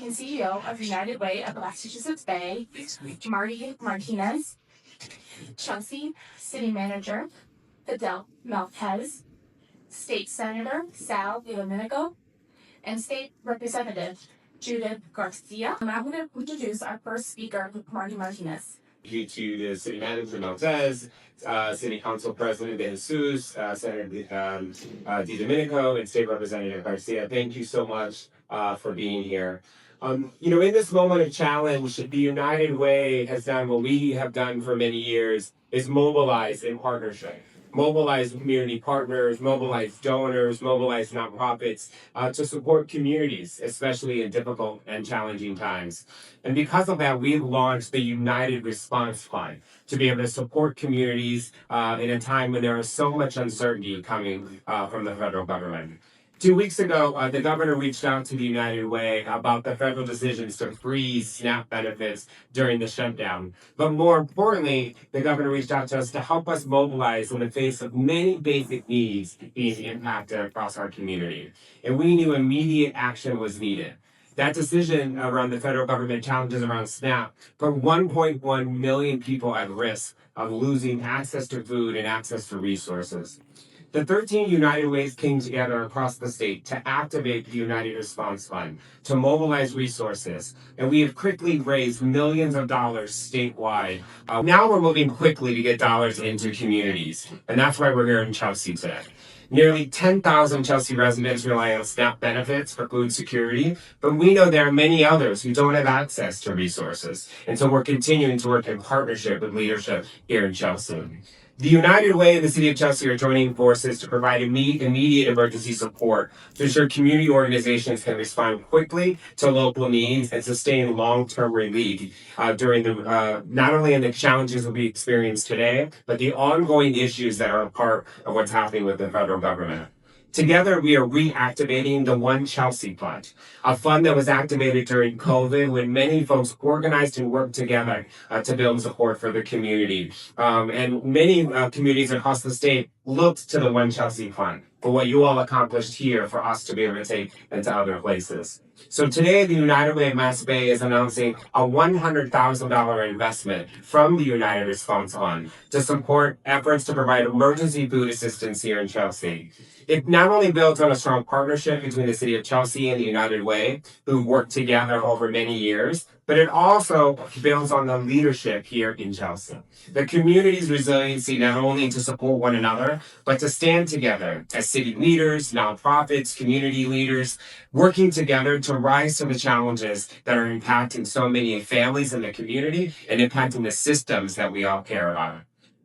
President and CEO of United Way of Massachusetts Bay, Marty Martinez, Chelsea City Manager Fidel Maltez, State Senator Selah, and State Representative Judith Garcia. I'm going to introduce our first speaker, Marty Martinez. Thank you to the City Manager Maltez, City Council President De Jesus, Senator Di Domenico, and State Representative Garcia. Thank you so much for being here. In this moment of challenge, the United Way has done what we have done for many years, is mobilize in partnership. Mobilize community partners, mobilize donors, mobilize nonprofits to support communities, especially in difficult and challenging times. And because of that, we've launched the United Response Fund to be able to support communities in a time when there is so much uncertainty coming from the federal government. 2 weeks ago, the governor reached out to the United Way about the federal decisions to freeze SNAP benefits during the shutdown. But more importantly, the governor reached out to us to help us mobilize in the face of many basic needs being impacted across our community. And we knew immediate action was needed. That decision around the federal government challenges around SNAP put 1.1 million people at risk of losing access to food and access to resources. The 13 United Ways came together across the state to activate the United Response Fund, to mobilize resources, and we have quickly raised millions of dollars statewide. Now we're moving quickly to get dollars into communities, and that's why we're here in Chelsea today. Nearly 10,000 Chelsea residents rely on SNAP benefits for food security, but we know there are many others who don't have access to resources, and so we're continuing to work in partnership with leadership here in Chelsea. The United Way and the City of Chelsea are joining forces to provide immediate emergency support to ensure community organizations can respond quickly to local needs and sustain long-term relief during not only in the challenges that we experience today, but the ongoing issues that are a part of what's happening with the federal government. Together, we are reactivating the One Chelsea Fund, a fund that was activated during COVID when many folks organized and worked together to build support for the community. And many communities across the state looked to the One Chelsea Fund for what you all accomplished here for us to be able to take into other places. So today, the United Way of Mass Bay is announcing a $100,000 investment from the United Response Fund to support efforts to provide emergency food assistance here in Chelsea. It not only builds on a strong partnership between the City of Chelsea and the United Way, who've worked together over many years, but it also builds on the leadership here in Chelsea. The community's resiliency not only to support one another, but to stand together as city leaders, nonprofits, community leaders, working together to rise to the challenges that are impacting so many families in the community and impacting the systems that we all care about.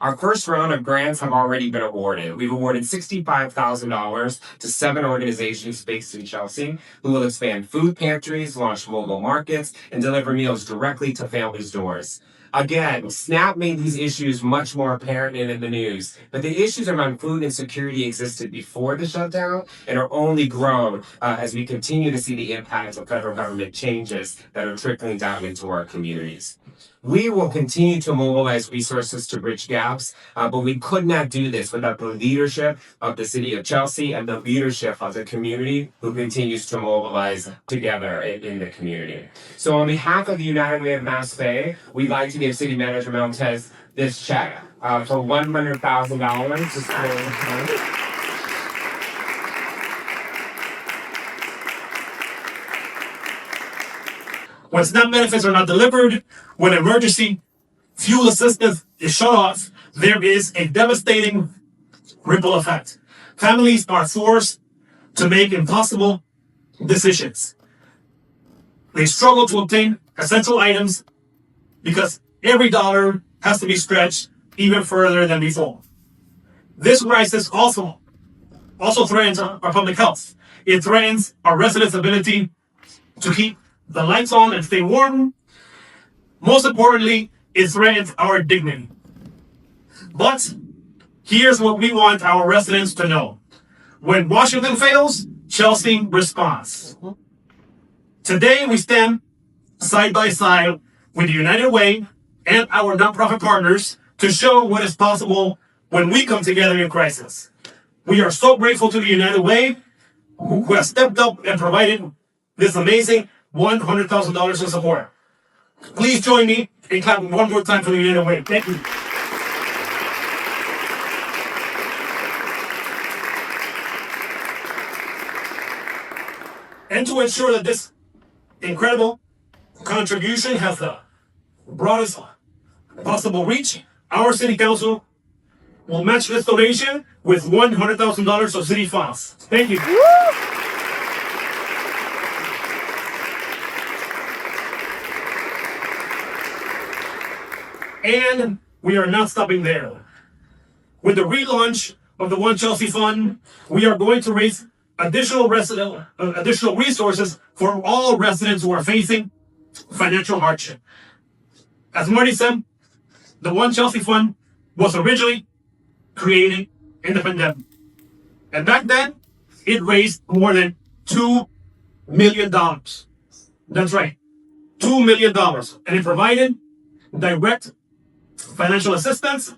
Our first round of grants have already been awarded. We've awarded $65,000 to 7 organizations based in Chelsea who will expand food pantries, launch mobile markets, and deliver meals directly to families' doors. Again, SNAP made these issues much more apparent and in the news, but the issues around food insecurity existed before the shutdown and are only grown as we continue to see the impact of federal government changes that are trickling down into our communities. We will continue to mobilize resources to bridge gaps, but we could not do this without the leadership of the City of Chelsea and the leadership of the community who continues to mobilize together in the community. So on behalf of the United Way of Mass Bay, we'd like to give City Manager Maltez this check for $100,000 to support the fund. When SNAP benefits are not delivered, when emergency fuel assistance is shut off, there is a devastating ripple effect. Families are forced to make impossible decisions. They struggle to obtain essential items because every dollar has to be stretched even further than before. This crisis also threatens our public health. It threatens our residents' ability to keep the lights on and stay warm. Most importantly, it threatens our dignity. But here's what we want our residents to know. When Washington fails, Chelsea responds. Today, we stand side by side with the United Way and our nonprofit partners to show what is possible when we come together in crisis. We are so grateful to the United Way, who has stepped up and provided this amazing $100,000 in support. Please join me in clapping one more time for the United Way. Thank you. And to ensure that this incredible contribution has the broadest possible reach, our City Council will match this donation with $100,000 of city funds. Thank you. And we are not stopping there. With the relaunch of the One Chelsea Fund, we are going to raise additional resources for all residents who are facing financial hardship. As Marty said, the One Chelsea Fund was originally created in the pandemic. And back then, it raised more than $2 million. That's right, $2 million. And it provided direct financial assistance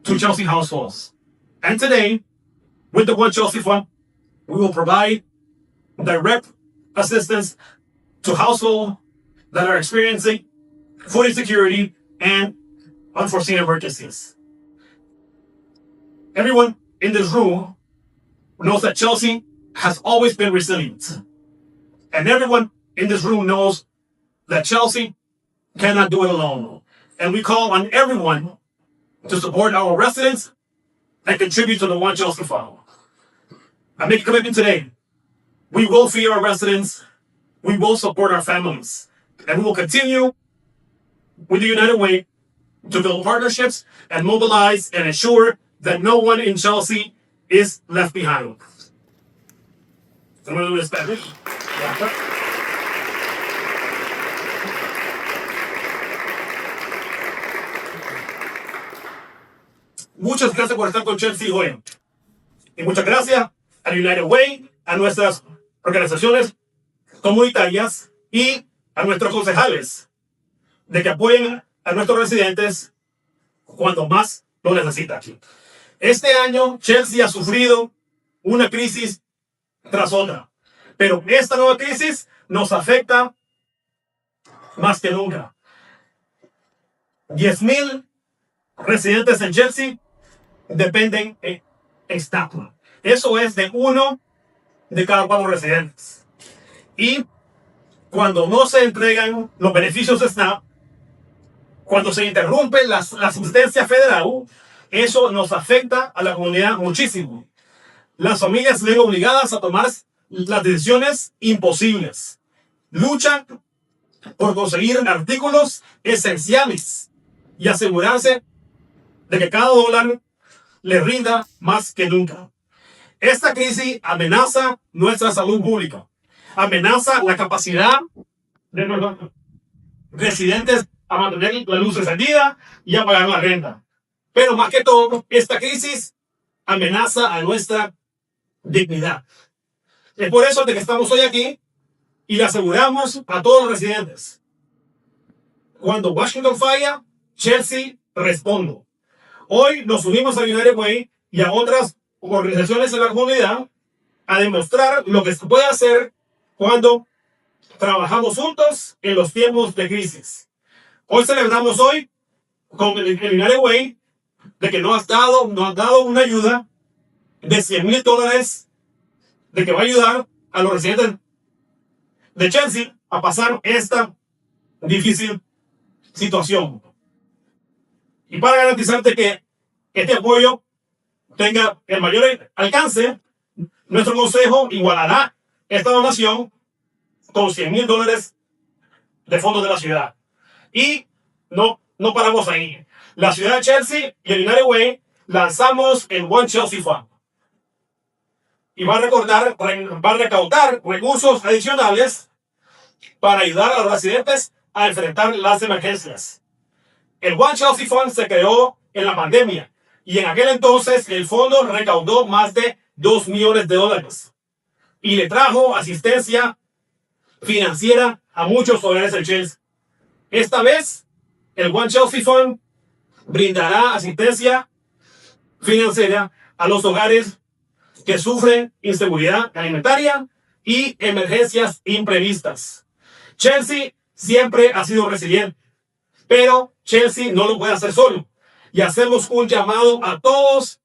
to Chelsea households. And today, with the One Chelsea Fund, we will provide direct assistance to households that are experiencing food insecurity and unforeseen emergencies. Everyone in this room knows that Chelsea has always been resilient. And everyone in this room knows that Chelsea cannot do it alone. And we call on everyone to support our residents and contribute to the One Chelsea Fund. I make a commitment today. We will feed our residents, we will support our families, and we will continue with the United Way to build partnerships and mobilize and ensure that no one in Chelsea is left behind. I'm going to do this Spanish. Muchas gracias por estar con Chelsea hoy. Y muchas gracias al United Way, a nuestras organizaciones comunitarias y a nuestros concejales de que apoyen a nuestros residentes cuando más lo necesitan. Este año Chelsea ha sufrido una crisis tras otra, pero esta nueva crisis nos afecta más que nunca. 10,000 residentes en Chelsea dependen en estatua. Eso es de 1 de cada 4 residentes. Y cuando no se entregan los beneficios de SNAP, cuando se interrumpe la asistencia federal, eso nos afecta a la comunidad muchísimo. Las familias se ven obligadas a tomar las decisiones imposibles. Luchan por conseguir artículos esenciales y asegurarse de que cada dólar les rinda más que nunca. Esta crisis amenaza nuestra salud pública, amenaza la capacidad de nuestros residentes a mantener la luz encendida y a pagar la renta. Pero más que todo, esta crisis amenaza a nuestra dignidad. Es por eso de que estamos hoy aquí y le aseguramos a todos los residentes: cuando Washington falla, Chelsea responde. Hoy nos unimos a United Way y a otras organizaciones en la comunidad a demostrar lo que se puede hacer cuando trabajamos juntos en los tiempos de crisis. Hoy celebramos con el United Way de que nos ha dado una ayuda de $100,000 de que va a ayudar a los residentes de Chelsea a pasar esta difícil situación. Y para garantizarte que este apoyo tenga el mayor alcance, nuestro consejo igualará esta donación con $100,000 de fondos de la ciudad. Y no paramos ahí. La ciudad de Chelsea y el United Way lanzamos el One Chelsea Fund. Y va a recaudar recursos adicionales para ayudar a los residentes a enfrentar las emergencias. El One Chelsea Fund se creó en la pandemia y en aquel entonces el fondo recaudó más de $2 millones y le trajo asistencia financiera a muchos hogares en Chelsea. Esta vez, el One Chelsea Fund brindará asistencia financiera a los hogares que sufren inseguridad alimentaria y emergencias imprevistas. Chelsea siempre ha sido resiliente, pero Chelsea no lo puede hacer solo. Y hacemos un llamado a todos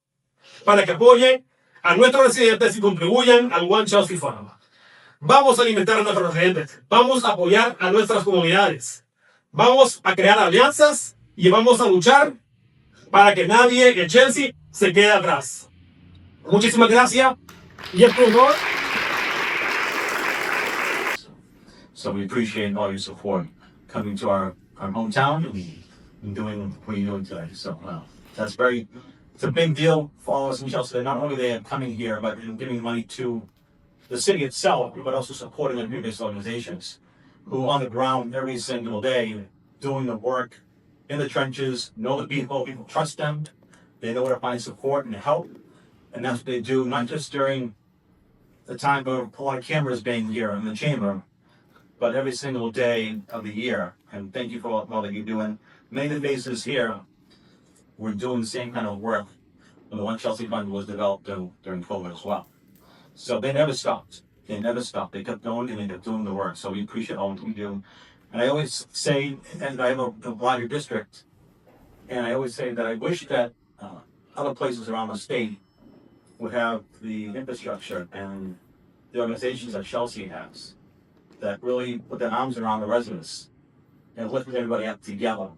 para que apoyen a nuestros residentes y contribuyan al One Chelsea Fund. Vamos a alimentar a nuestros residentes, vamos a apoyar a nuestras comunidades, vamos a crear alianzas y vamos a luchar para que nadie en Chelsea se quede atrás. Muchísimas gracias y es tu honor. So we appreciate all your support coming to our hometown and doing what you're doing today. So it's a big deal for us in Chelsea. Not only they are coming here, but giving money to the city itself, but also supporting the previous organizations who on the ground every single day doing the work in the trenches, know the people trust them, they know where to find support and help. And that's what they do, not just during the time of a lot of cameras being here in the chamber, but every single day of the year. And thank you for all that you're doing. Many of the faces here were doing the same kind of work when the One Chelsea Fund was developed during COVID as well. So they never stopped. They never stopped. They kept going and they kept doing the work. So we appreciate all that you do. And I always say, and I have a wider district, and I always say that I wish that other places around the state would have the infrastructure and the organizations that Chelsea has that really put their arms around the residents and lift everybody up together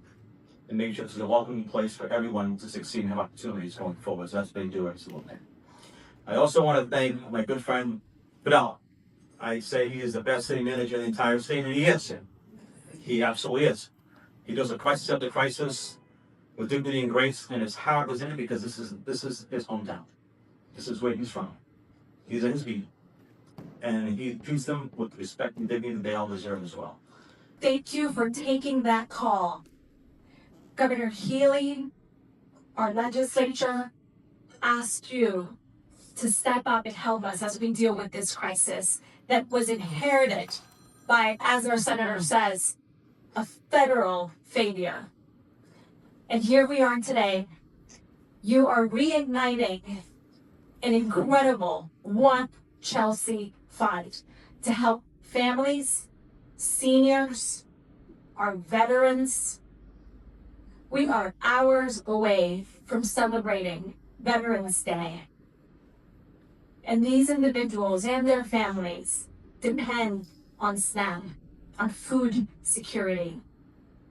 and make sure it's a welcoming place for everyone to succeed and have opportunities going forward. So that's what they do absolutely. I also want to thank my good friend Fidel. I say he is the best city manager in the entire state, and he is. He absolutely is. He does a crisis after crisis with dignity and grace, and his heart was in it because this is his hometown. This is where he's from. He's in his beat, and he treats them with respect and dignity that they all deserve as well. Thank you for taking that call. Governor Healy, our legislature, asked you to step up and help us as we deal with this crisis that was inherited by, as our senator says, a federal failure. And here we are today. You are reigniting an incredible One Chelsea Fund to help families, seniors, our veterans. We are hours away from celebrating Veterans Day. And these individuals and their families depend on SNAP, on food security.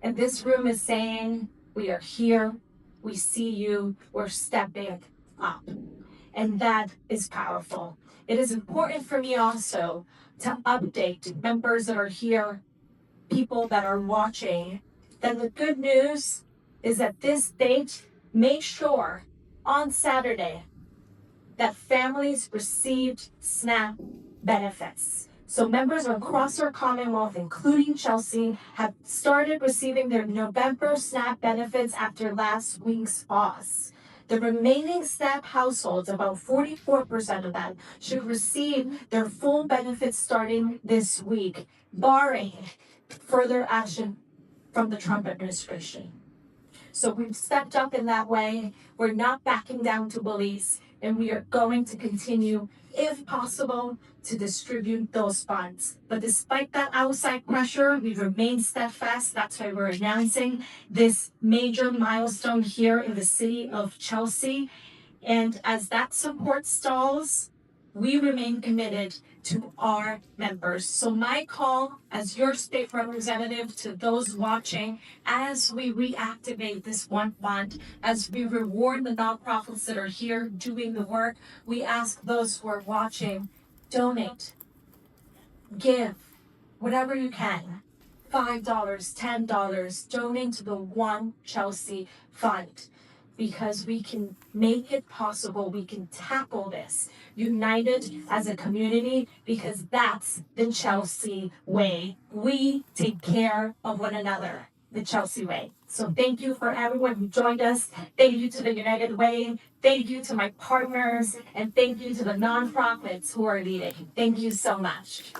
And this room is saying, we are here, we see you, we're stepping up. And that is powerful. It is important for me also to update members that are here, people that are watching, that the good news is that this date made sure on Saturday that families received SNAP benefits. So members across our Commonwealth, including Chelsea, have started receiving their November SNAP benefits after last week's pause. The remaining SNAP households, about 44% of them, should receive their full benefits starting this week, barring further action from the Trump administration. So we've stepped up in that way. We're not backing down to bullies, and we are going to continue, if possible, to distribute those funds. But despite that outside pressure, we remain steadfast. That's why we're announcing this major milestone here in the city of Chelsea. And as that support stalls, we remain committed to our members. So my call as your state representative to those watching, as we reactivate this one fund, as we reward the nonprofits that are here doing the work, we ask those who are watching, donate, give, whatever you can, $5, $10, donate to the One Chelsea Fund. Because we can make it possible, we can tackle this united as a community, because that's the Chelsea way. We take care of one another, the Chelsea way. So thank you for everyone who joined us. Thank you to the United Way. Thank you to my partners, and thank you to the nonprofits who are leading. Thank you so much.